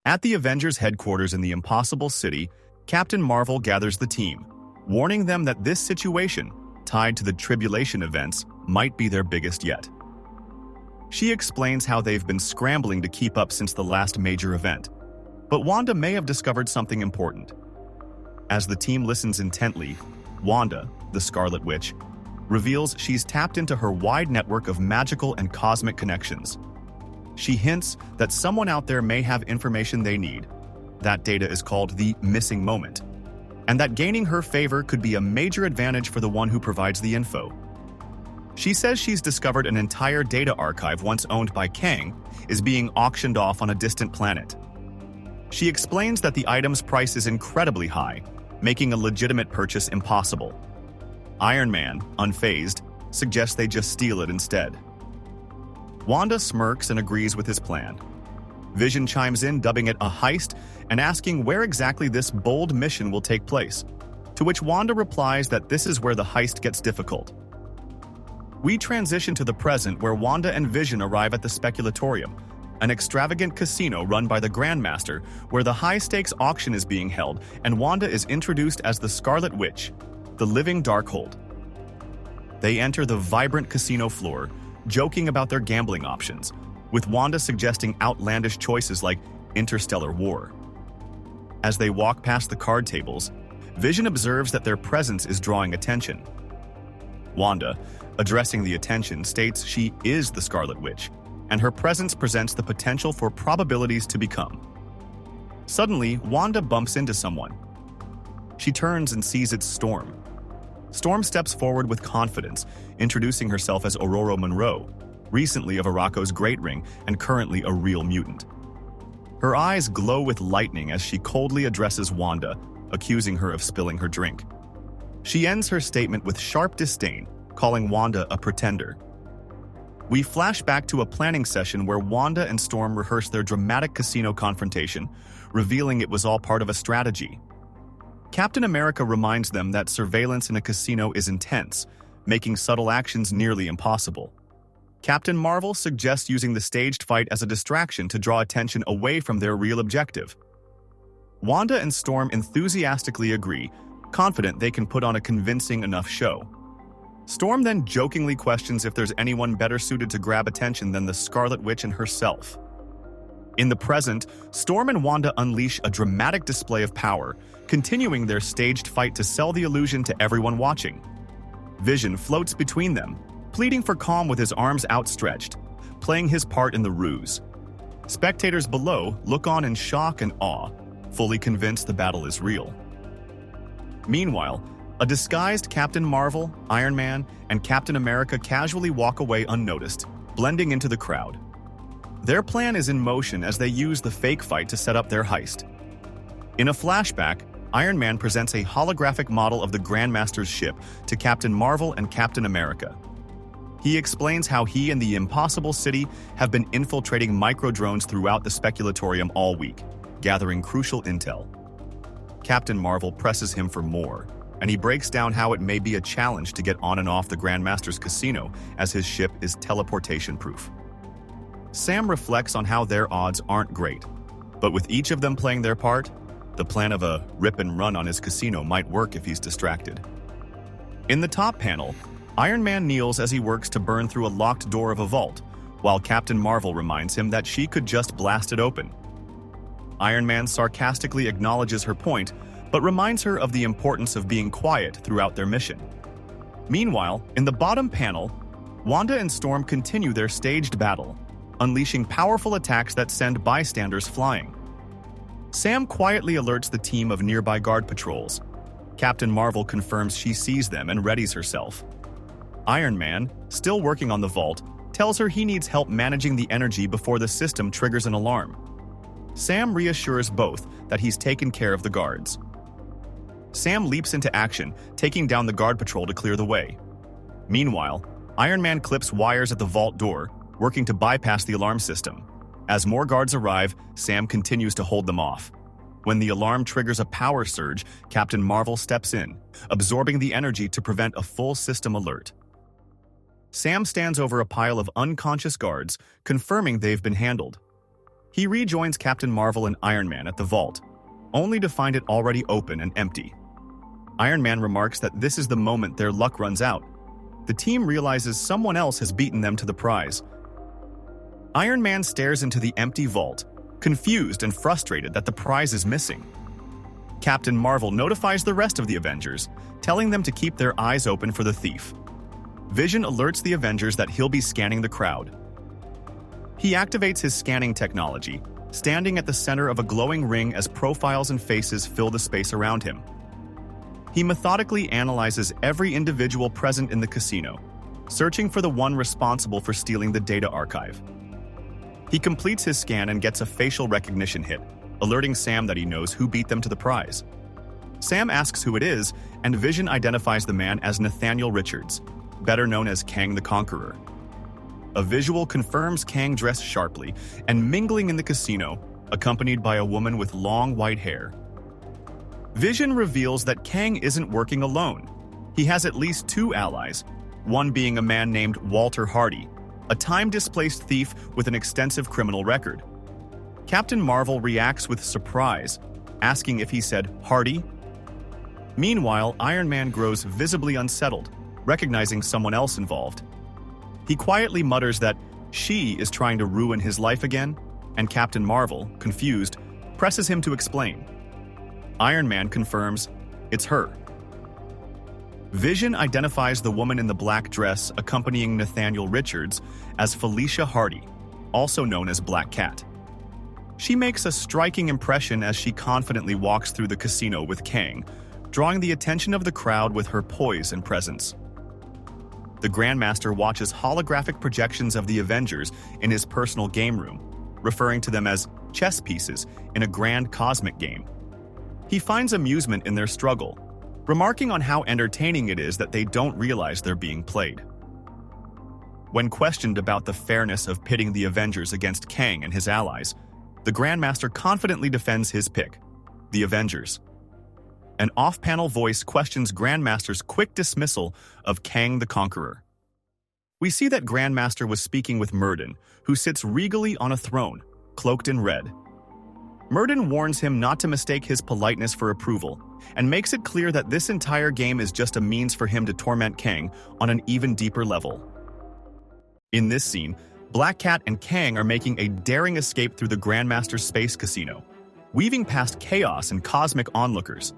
At the Avengers headquarters in the Impossible City, Captain Marvel gathers the team, warning them that this situation, tied to the tribulation events, might be their biggest yet. She explains how they've been scrambling to keep up since the last major event, but Wanda may have discovered something important. As the team listens intently, Wanda, the Scarlet Witch, reveals she's tapped into her wide network of magical and cosmic connections. She hints that someone out there may have information they need. That data is called the missing moment, and that gaining her favor could be a major advantage for the one who provides the info. She says she's discovered an entire data archive once owned by Kang is being auctioned off on a distant planet. She explains that the item's price is incredibly high, making a legitimate purchase impossible. Iron Man, unfazed, suggests they just steal it instead. Wanda smirks and agrees with his plan. Vision chimes in, dubbing it a heist and asking where exactly this bold mission will take place, to which Wanda replies that this is where the heist gets difficult. We transition to the present, where Wanda and Vision arrive at the Speculatorium, an extravagant casino run by the Grandmaster, where the high-stakes auction is being held and Wanda is introduced as the Scarlet Witch, the living Darkhold. They enter the vibrant casino floor, joking about their gambling options, with Wanda suggesting outlandish choices like interstellar war. As they walk past the card tables, Vision observes that their presence is drawing attention. Wanda, addressing the attention, states she is the Scarlet Witch, and her presence presents the potential for probabilities to become. Suddenly, Wanda bumps into someone. She turns and sees it's Storm. Storm steps forward with confidence, introducing herself as Aurora Monroe, recently of Arako's Great Ring and currently a real mutant. Her eyes glow with lightning as she coldly addresses Wanda, accusing her of spilling her drink. She ends her statement with sharp disdain, calling Wanda a pretender. We flash back to a planning session where Wanda and Storm rehearse their dramatic casino confrontation, revealing it was all part of a strategy. Captain America reminds them that surveillance in a casino is intense, making subtle actions nearly impossible. Captain Marvel suggests using the staged fight as a distraction to draw attention away from their real objective. Wanda and Storm enthusiastically agree, confident they can put on a convincing enough show. Storm then jokingly questions if there's anyone better suited to grab attention than the Scarlet Witch and herself. In the present, Storm and Wanda unleash a dramatic display of power, continuing their staged fight to sell the illusion to everyone watching. Vision floats between them, pleading for calm with his arms outstretched, playing his part in the ruse. Spectators below look on in shock and awe, fully convinced the battle is real. Meanwhile, a disguised Captain Marvel, Iron Man, and Captain America casually walk away unnoticed, blending into the crowd. Their plan is in motion as they use the fake fight to set up their heist. In a flashback, Iron Man presents a holographic model of the Grandmaster's ship to Captain Marvel and Captain America. He explains how he and the Impossible City have been infiltrating microdrones throughout the Speculatorium all week, gathering crucial intel. Captain Marvel presses him for more, and he breaks down how it may be a challenge to get on and off the Grandmaster's casino as his ship is teleportation-proof. Sam reflects on how their odds aren't great, but with each of them playing their part, the plan of a rip and run on his casino might work if he's distracted. In the top panel, Iron Man kneels as he works to burn through a locked door of a vault, while Captain Marvel reminds him that she could just blast it open. Iron Man sarcastically acknowledges her point, but reminds her of the importance of being quiet throughout their mission. Meanwhile, in the bottom panel, Wanda and Storm continue their staged battle, unleashing powerful attacks that send bystanders flying. Sam quietly alerts the team of nearby guard patrols. Captain Marvel confirms she sees them and readies herself. Iron Man, still working on the vault, tells her he needs help managing the energy before the system triggers an alarm. Sam reassures both that he's taken care of the guards. Sam leaps into action, taking down the guard patrol to clear the way. Meanwhile, Iron Man clips wires at the vault door, working to bypass the alarm system. As more guards arrive, Sam continues to hold them off. When the alarm triggers a power surge, Captain Marvel steps in, absorbing the energy to prevent a full system alert. Sam stands over a pile of unconscious guards, confirming they've been handled. He rejoins Captain Marvel and Iron Man at the vault, only to find it already open and empty. Iron Man remarks that this is the moment their luck runs out. The team realizes someone else has beaten them to the prize. Iron Man stares into the empty vault, confused and frustrated that the prize is missing. Captain Marvel notifies the rest of the Avengers, telling them to keep their eyes open for the thief. Vision alerts the Avengers that he'll be scanning the crowd. He activates his scanning technology, standing at the center of a glowing ring as profiles and faces fill the space around him. He methodically analyzes every individual present in the casino, searching for the one responsible for stealing the data archive. He completes his scan and gets a facial recognition hit, alerting Sam that he knows who beat them to the prize. Sam asks who it is, and Vision identifies the man as Nathaniel Richards, better known as Kang the Conqueror. A visual confirms Kang dressed sharply and mingling in the casino, accompanied by a woman with long white hair. Vision reveals that Kang isn't working alone. He has at least two allies, one being a man named Walter Hardy, a time-displaced thief with an extensive criminal record. Captain Marvel reacts with surprise, asking if he said Hardy. Meanwhile, Iron Man grows visibly unsettled, recognizing someone else involved. He quietly mutters that she is trying to ruin his life again, and Captain Marvel, confused, presses him to explain. Iron Man confirms it's her. Vision identifies the woman in the black dress accompanying Nathaniel Richards as Felicia Hardy, also known as Black Cat. She makes a striking impression as she confidently walks through the casino with Kang, drawing the attention of the crowd with her poise and presence. The Grandmaster watches holographic projections of the Avengers in his personal game room, referring to them as chess pieces in a grand cosmic game. He finds amusement in their struggle, remarking on how entertaining it is that they don't realize they're being played. When questioned about the fairness of pitting the Avengers against Kang and his allies, the Grandmaster confidently defends his pick, the Avengers. An off-panel voice questions Grandmaster's quick dismissal of Kang the Conqueror. We see that Grandmaster was speaking with Murden, who sits regally on a throne, cloaked in red. Murden warns him not to mistake his politeness for approval, and makes it clear that this entire game is just a means for him to torment Kang on an even deeper level. In this scene, Black Cat and Kang are making a daring escape through the Grandmaster's space casino, weaving past chaos and cosmic onlookers.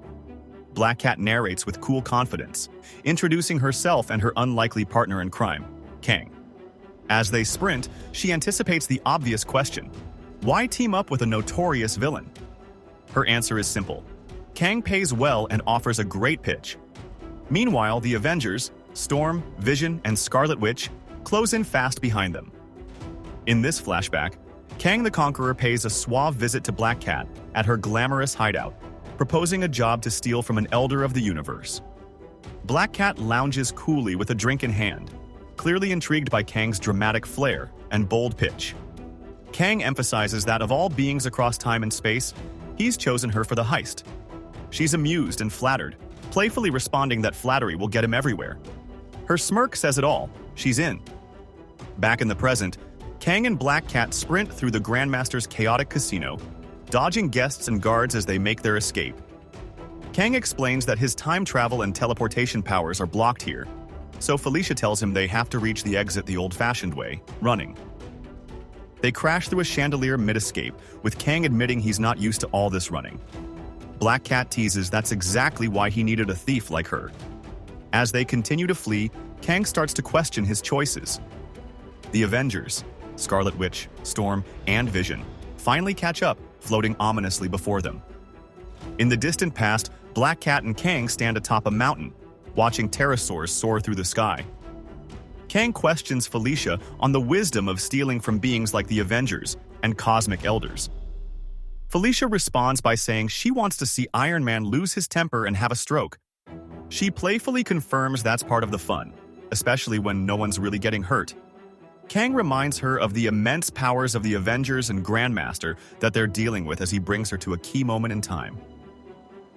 Black Cat narrates with cool confidence, introducing herself and her unlikely partner in crime, Kang. As they sprint, she anticipates the obvious question: why team up with a notorious villain? Her answer is simple: Kang pays well and offers a great pitch. Meanwhile, the Avengers, Storm, Vision, and Scarlet Witch, close in fast behind them. In this flashback, Kang the Conqueror pays a suave visit to Black Cat at her glamorous hideout, proposing a job to steal from an elder of the universe. Black Cat lounges coolly with a drink in hand, clearly intrigued by Kang's dramatic flair and bold pitch. Kang emphasizes that of all beings across time and space, he's chosen her for the heist. She's amused and flattered, playfully responding that flattery will get him everywhere. Her smirk says it all: she's in. Back in the present, Kang and Black Cat sprint through the Grandmaster's chaotic casino, dodging guests and guards as they make their escape. Kang explains that his time travel and teleportation powers are blocked here, so Felicia tells him they have to reach the exit the old-fashioned way, running. They crash through a chandelier mid-escape, with Kang admitting he's not used to all this running. Black Cat teases that's exactly why he needed a thief like her. As they continue to flee, Kang starts to question his choices. The Avengers, Scarlet Witch, Storm, and Vision, finally catch up, floating ominously before them. In the distant past, Black Cat and Kang stand atop a mountain, watching pterosaurs soar through the sky. Kang questions Felicia on the wisdom of stealing from beings like the Avengers and cosmic elders. Felicia responds by saying she wants to see Iron Man lose his temper and have a stroke. She playfully confirms that's part of the fun, especially when no one's really getting hurt. Kang reminds her of the immense powers of the Avengers and Grandmaster that they're dealing with as he brings her to a key moment in time.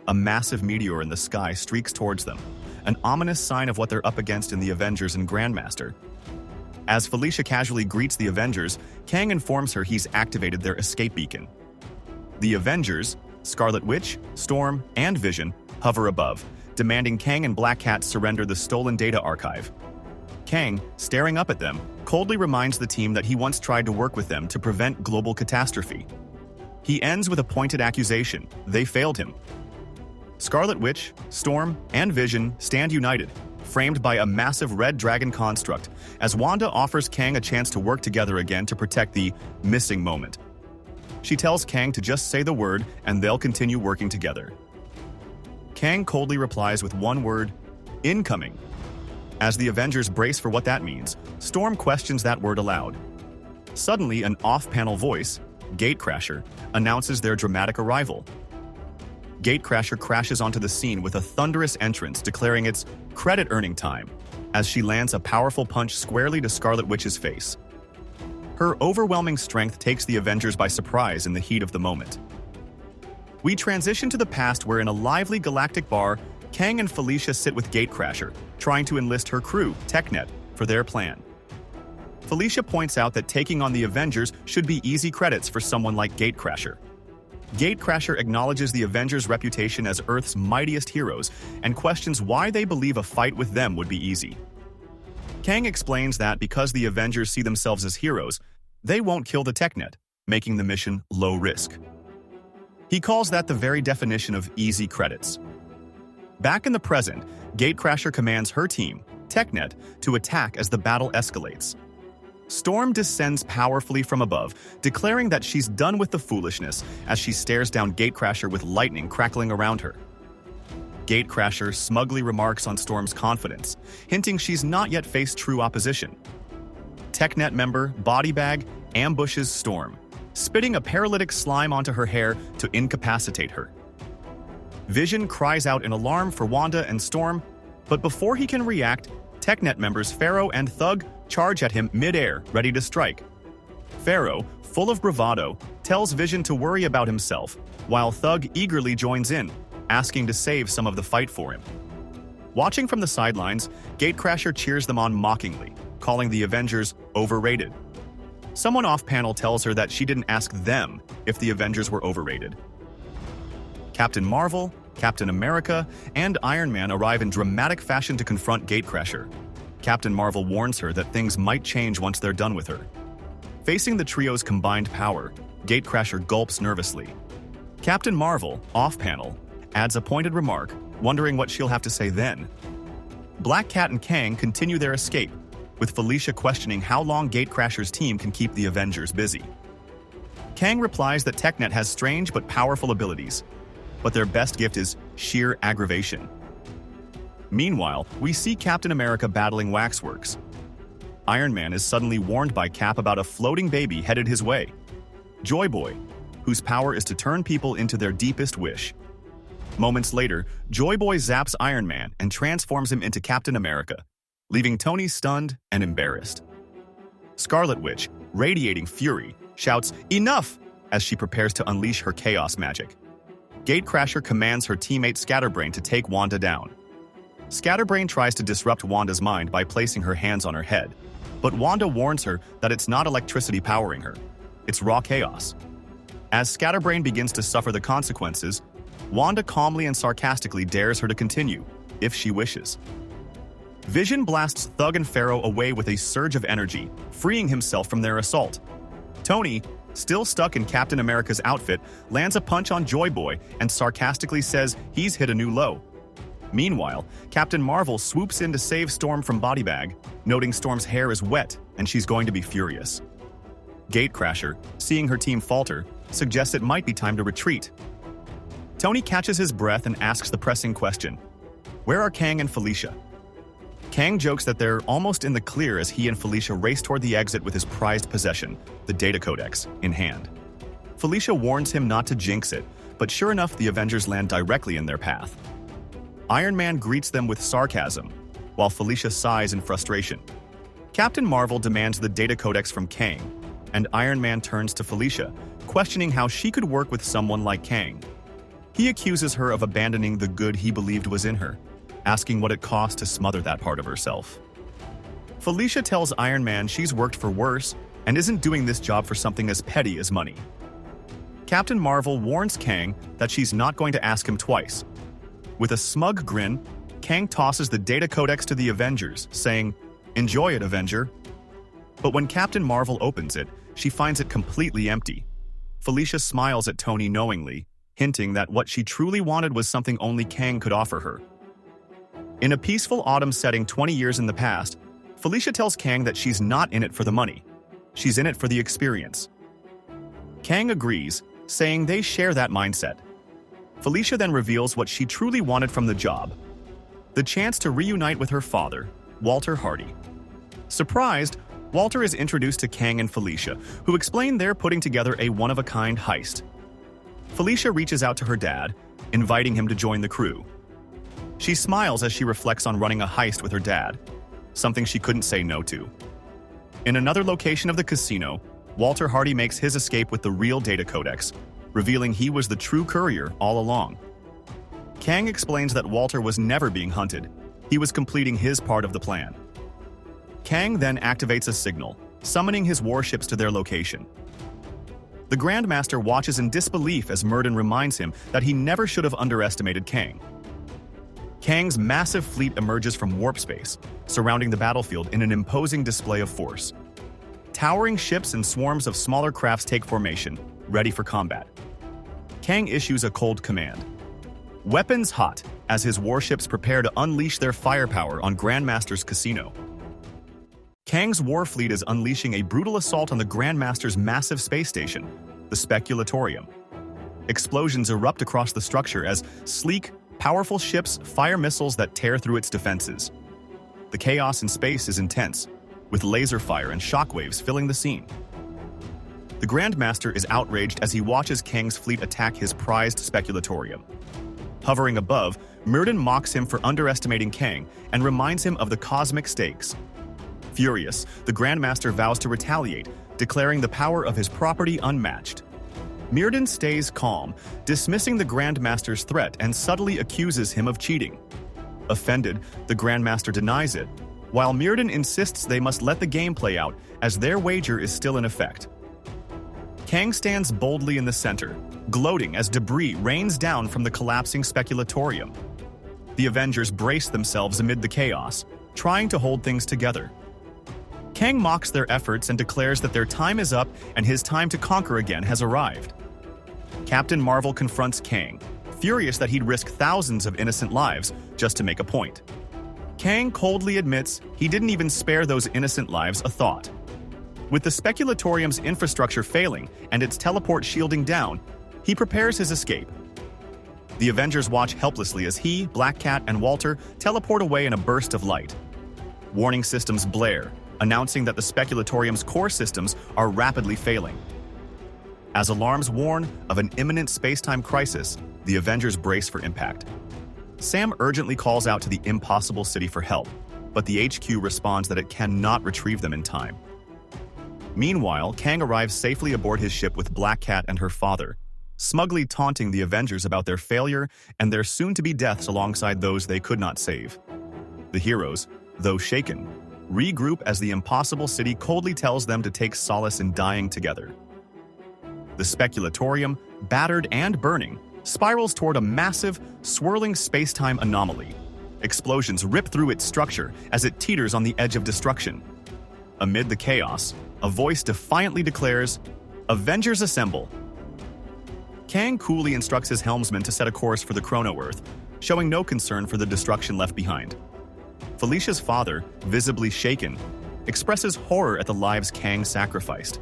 A massive meteor in the sky streaks towards them, an ominous sign of what they're up against in the Avengers and Grandmaster. As Felicia casually greets the Avengers, Kang informs her he's activated their escape beacon. The Avengers, Scarlet Witch, Storm, and Vision, hover above, demanding Kang and Black Cat surrender the stolen data archive. Kang, staring up at them, coldly reminds the team that he once tried to work with them to prevent global catastrophe. He ends with a pointed accusation: they failed him. Scarlet Witch, Storm, and Vision stand united, framed by a massive red dragon construct, as Wanda offers Kang a chance to work together again to protect the missing moment. She tells Kang to just say the word and they'll continue working together. Kang coldly replies with one word: incoming. As the Avengers brace for what that means, Storm questions that word aloud. Suddenly, an off-panel voice, Gatecrasher, announces their dramatic arrival. Gatecrasher crashes onto the scene with a thunderous entrance declaring it's credit-earning time, as she lands a powerful punch squarely to Scarlet Witch's face. Her overwhelming strength takes the Avengers by surprise in the heat of the moment. We transition to the past where in a lively galactic bar, Kang and Felicia sit with Gatecrasher, trying to enlist her crew, TechNet, for their plan. Felicia points out that taking on the Avengers should be easy credits for someone like Gatecrasher. Gatecrasher acknowledges the Avengers' reputation as Earth's mightiest heroes and questions why they believe a fight with them would be easy. Kang explains that because the Avengers see themselves as heroes, they won't kill the TechNet, making the mission low risk. He calls that the very definition of easy credits. Back in the present, Gatecrasher commands her team, TechNet, to attack as the battle escalates. Storm descends powerfully from above, declaring that she's done with the foolishness as she stares down Gatecrasher with lightning crackling around her. Gatecrasher smugly remarks on Storm's confidence, hinting she's not yet faced true opposition. TechNet member Bodybag ambushes Storm, spitting a paralytic slime onto her hair to incapacitate her. Vision cries out in alarm for Wanda and Storm, but before he can react, TechNet members Pharaoh and Thug charge at him mid-air, ready to strike. Pharaoh, full of bravado, tells Vision to worry about himself, while Thug eagerly joins in, asking to save some of the fight for him. Watching from the sidelines, Gatecrasher cheers them on mockingly, calling the Avengers overrated. Someone off-panel tells her that she didn't ask them if the Avengers were overrated. Captain Marvel, Captain America, and Iron Man arrive in dramatic fashion to confront Gatecrasher. Captain Marvel warns her that things might change once they're done with her. Facing the trio's combined power, Gatecrasher gulps nervously. Captain Marvel, off-panel, adds a pointed remark, wondering what she'll have to say then. Black Cat and Kang continue their escape, with Felicia questioning how long Gatecrasher's team can keep the Avengers busy. Kang replies that TechNet has strange but powerful abilities, but their best gift is sheer aggravation. Meanwhile, we see Captain America battling Waxworks. Iron Man is suddenly warned by Cap about a floating baby headed his way, Joy Boy, whose power is to turn people into their deepest wish. Moments later, Joy Boy zaps Iron Man and transforms him into Captain America, leaving Tony stunned and embarrassed. Scarlet Witch, radiating fury, shouts, "Enough!" as she prepares to unleash her chaos magic. Gatecrasher commands her teammate Scatterbrain to take Wanda down. Scatterbrain tries to disrupt Wanda's mind by placing her hands on her head, but Wanda warns her that it's not electricity powering her, it's raw chaos. As Scatterbrain begins to suffer the consequences, Wanda calmly and sarcastically dares her to continue, if she wishes. Vision blasts Thug and Pharaoh away with a surge of energy, freeing himself from their assault. Tony, still stuck in Captain America's outfit, lands a punch on Joy Boy and sarcastically says he's hit a new low. Meanwhile, Captain Marvel swoops in to save Storm from Bodybag, noting Storm's hair is wet and she's going to be furious. Gatecrasher, seeing her team falter, suggests it might be time to retreat. Tony catches his breath and asks the pressing question: where are Kang and Felicia? Kang jokes that they're almost in the clear as he and Felicia race toward the exit with his prized possession, the data codex, in hand. Felicia warns him not to jinx it, but sure enough, the Avengers land directly in their path. Iron Man greets them with sarcasm, while Felicia sighs in frustration. Captain Marvel demands the data codex from Kang, and Iron Man turns to Felicia, questioning how she could work with someone like Kang. He accuses her of abandoning the good he believed was in her, asking what it cost to smother that part of herself. Felicia tells Iron Man she's worked for worse and isn't doing this job for something as petty as money. Captain Marvel warns Kang that she's not going to ask him twice. With a smug grin, Kang tosses the data codex to the Avengers, saying, "Enjoy it, Avenger." But when Captain Marvel opens it, she finds it completely empty. Felicia smiles at Tony knowingly, hinting that what she truly wanted was something only Kang could offer her. In a peaceful autumn setting 20 years in the past, Felicia tells Kang that she's not in it for the money. She's in it for the experience. Kang agrees, saying they share that mindset. Felicia then reveals what she truly wanted from the job: the chance to reunite with her father, Walter Hardy. Surprised, Walter is introduced to Kang and Felicia, who explain they're putting together a one-of-a-kind heist. Felicia reaches out to her dad, inviting him to join the crew. She smiles as she reflects on running a heist with her dad, something she couldn't say no to. In another location of the casino, Walter Hardy makes his escape with the real data codex, revealing he was the true courier all along. Kang explains that Walter was never being hunted. He was completing his part of the plan. Kang then activates a signal, summoning his warships to their location. The Grandmaster watches in disbelief as Murden reminds him that he never should have underestimated Kang. Kang's massive fleet emerges from warp space, surrounding the battlefield in an imposing display of force. Towering ships and swarms of smaller crafts take formation, ready for combat. Kang issues a cold command: "Weapons hot," as his warships prepare to unleash their firepower on Grandmaster's casino. Kang's war fleet is unleashing a brutal assault on the Grandmaster's massive space station, the Speculatorium. Explosions erupt across the structure as sleek, powerful ships fire missiles that tear through its defenses. The chaos in space is intense, with laser fire and shockwaves filling the scene. The Grandmaster is outraged as he watches Kang's fleet attack his prized Speculatorium. Hovering above, Murden mocks him for underestimating Kang and reminds him of the cosmic stakes. Furious, the Grandmaster vows to retaliate, declaring the power of his property unmatched. Murden stays calm, dismissing the Grandmaster's threat and subtly accuses him of cheating. Offended, the Grandmaster denies it, while Murden insists they must let the game play out as their wager is still in effect. Kang stands boldly in the center, gloating as debris rains down from the collapsing Speculatorium. The Avengers brace themselves amid the chaos, trying to hold things together. Kang mocks their efforts and declares that their time is up and his time to conquer again has arrived. Captain Marvel confronts Kang, furious that he'd risk thousands of innocent lives just to make a point. Kang coldly admits he didn't even spare those innocent lives a thought. With the Speculatorium's infrastructure failing and its teleport shielding down, he prepares his escape. The Avengers watch helplessly as he, Black Cat, and Walter teleport away in a burst of light. Warning systems blare, announcing that the Speculatorium's core systems are rapidly failing. As alarms warn of an imminent space-time crisis, the Avengers brace for impact. Sam urgently calls out to the Impossible City for help, but the HQ responds that it cannot retrieve them in time. Meanwhile, Kang arrives safely aboard his ship with Black Cat and her father, smugly taunting the Avengers about their failure and their soon-to-be deaths alongside those they could not save. The heroes, though shaken, regroup as the Impossible City coldly tells them to take solace in dying together. The Speculatorium, battered and burning, spirals toward a massive, swirling space-time anomaly. Explosions rip through its structure as it teeters on the edge of destruction. Amid the chaos, a voice defiantly declares, "Avengers assemble!" Kang coolly instructs his helmsman to set a course for the Chrono Earth, showing no concern for the destruction left behind. Felicia's father, visibly shaken, expresses horror at the lives Kang sacrificed.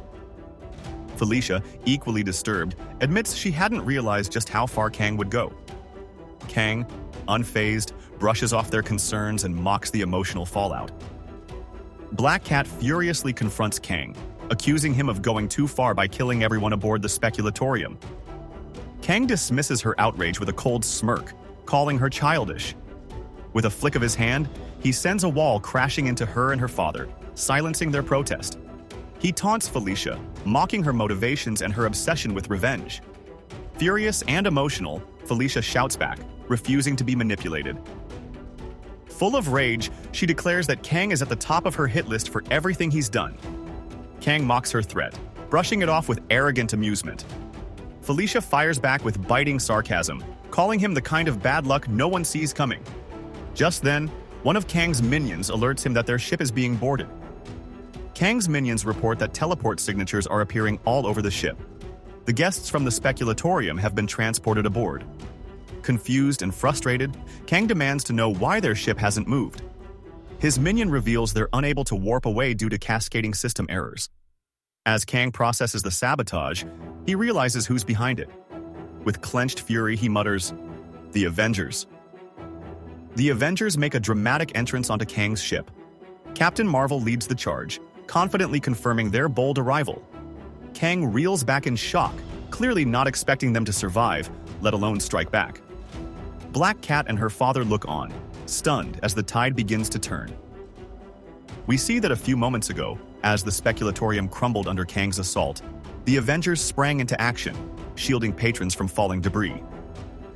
Felicia, equally disturbed, admits she hadn't realized just how far Kang would go. Kang, unfazed, brushes off their concerns and mocks the emotional fallout. Black Cat furiously confronts Kang, accusing him of going too far by killing everyone aboard the Speculatorium. Kang dismisses her outrage with a cold smirk, calling her childish. With a flick of his hand, he sends a wall crashing into her and her father, silencing their protest. He taunts Felicia, mocking her motivations and her obsession with revenge. Furious and emotional, Felicia shouts back, refusing to be manipulated. Full of rage, she declares that Kang is at the top of her hit list for everything he's done. Kang mocks her threat, brushing it off with arrogant amusement. Felicia fires back with biting sarcasm, calling him the kind of bad luck no one sees coming. Just then, one of Kang's minions alerts him that their ship is being boarded. Kang's minions report that teleport signatures are appearing all over the ship. The guests from the speculatorium have been transported aboard. Confused and frustrated, Kang demands to know why their ship hasn't moved. His minion reveals they're unable to warp away due to cascading system errors. As Kang processes the sabotage, he realizes who's behind it. With clenched fury, he mutters, "The Avengers." The Avengers make a dramatic entrance onto Kang's ship. Captain Marvel leads the charge, confidently confirming their bold arrival. Kang reels back in shock, clearly not expecting them to survive, let alone strike back. Black Cat and her father look on, stunned as the tide begins to turn. We see that a few moments ago, as the speculatorium crumbled under Kang's assault, the Avengers sprang into action, shielding patrons from falling debris.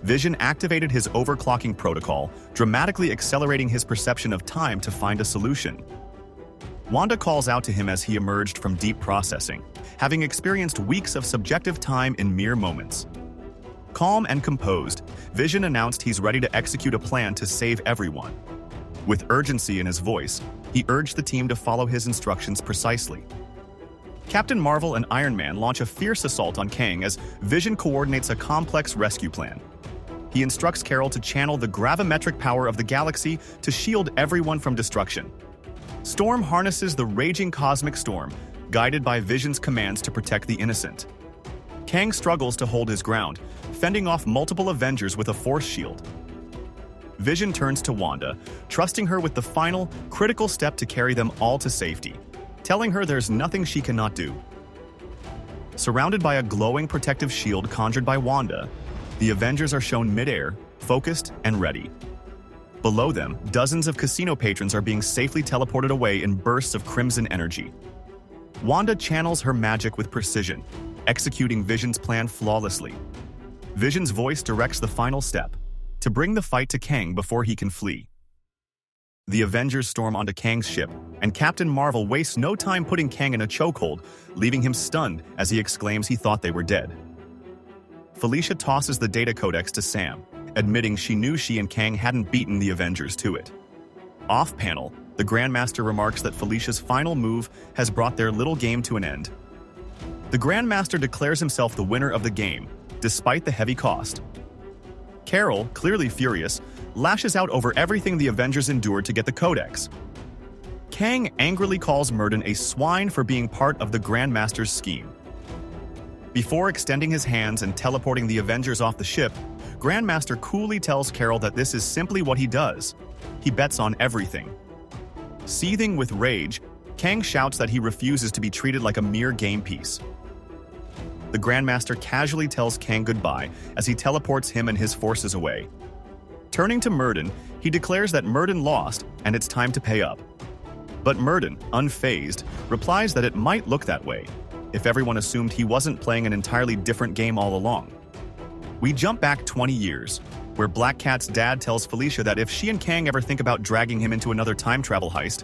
Vision activated his overclocking protocol, dramatically accelerating his perception of time to find a solution. Wanda calls out to him as he emerged from deep processing, having experienced weeks of subjective time in mere moments. Calm and composed, Vision announced he's ready to execute a plan to save everyone. With urgency in his voice, he urged the team to follow his instructions precisely. Captain Marvel and Iron Man launch a fierce assault on Kang as Vision coordinates a complex rescue plan. He instructs Carol to channel the gravimetric power of the galaxy to shield everyone from destruction. Storm harnesses the raging cosmic storm, guided by Vision's commands to protect the innocent. Kang struggles to hold his ground, fending off multiple Avengers with a force shield. Vision turns to Wanda, trusting her with the final, critical step to carry them all to safety, telling her there's nothing she cannot do. Surrounded by a glowing protective shield conjured by Wanda, the Avengers are shown midair, focused and ready. Below them, dozens of casino patrons are being safely teleported away in bursts of crimson energy. Wanda channels her magic with precision, executing Vision's plan flawlessly. Vision's voice directs the final step, to bring the fight to Kang before he can flee. The Avengers storm onto Kang's ship, and Captain Marvel wastes no time putting Kang in a chokehold, leaving him stunned as he exclaims he thought they were dead. Felicia tosses the data codex to Sam, admitting she knew she and Kang hadn't beaten the Avengers to it. Off-panel, the Grandmaster remarks that Felicia's final move has brought their little game to an end. The Grandmaster declares himself the winner of the game, despite the heavy cost. Carol, clearly furious, lashes out over everything the Avengers endured to get the codex. Kang angrily calls Murden a swine for being part of the Grandmaster's scheme. Before extending his hands and teleporting the Avengers off the ship, Grandmaster coolly tells Carol that this is simply what he does. He bets on everything. Seething with rage, Kang shouts that he refuses to be treated like a mere game piece. The Grandmaster casually tells Kang goodbye as he teleports him and his forces away. Turning to Murden, he declares that Murden lost and it's time to pay up. But Murden, unfazed, replies that it might look that way, if everyone assumed he wasn't playing an entirely different game all along. We jump back 20 years, where Black Cat's dad tells Felicia that if she and Kang ever think about dragging him into another time travel heist,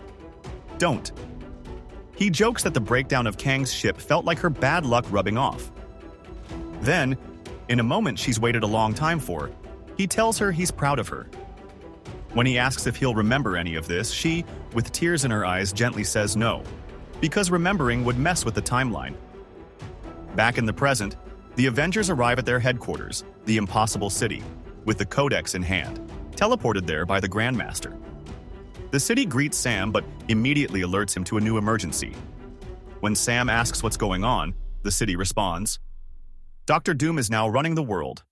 don't. He jokes that the breakdown of Kang's ship felt like her bad luck rubbing off. Then, in a moment she's waited a long time for, he tells her he's proud of her. When he asks if he'll remember any of this, she, with tears in her eyes, gently says no, because remembering would mess with the timeline. Back in the present, the Avengers arrive at their headquarters, the Impossible City, with the Codex in hand, teleported there by the Grandmaster. The city greets Sam but immediately alerts him to a new emergency. When Sam asks what's going on, the city responds, "Dr. Doom is now running the world."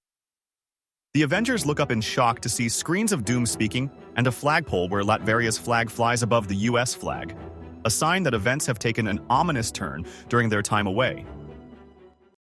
The Avengers look up in shock to see screens of Doom speaking and a flagpole where Latveria's flag flies above the US flag, a sign that events have taken an ominous turn during their time away.